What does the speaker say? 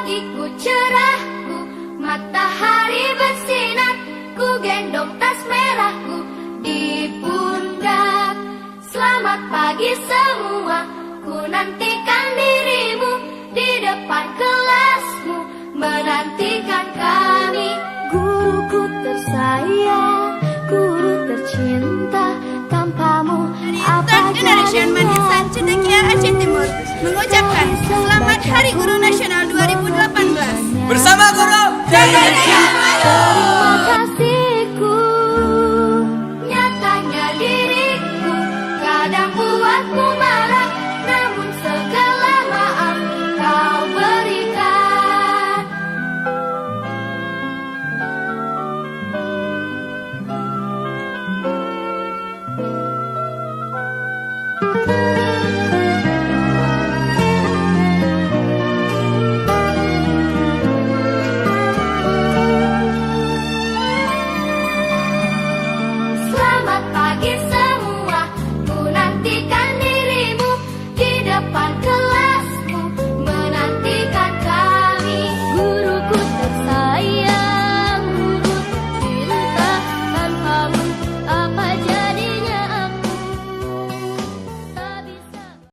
pagiku cerahku, matahari bersinar, ku gendong tas merahku di pundak. Selamat pagi semua, ku nantikan dirimu di depan kelasmu, menantikan kami. Guruku tersayang, guru tercinta, tanpamu apa Generation Manisan Cendekia Aceh Timur mengucapkan Selamat Hari Guru Nasional 2018 bersama guru.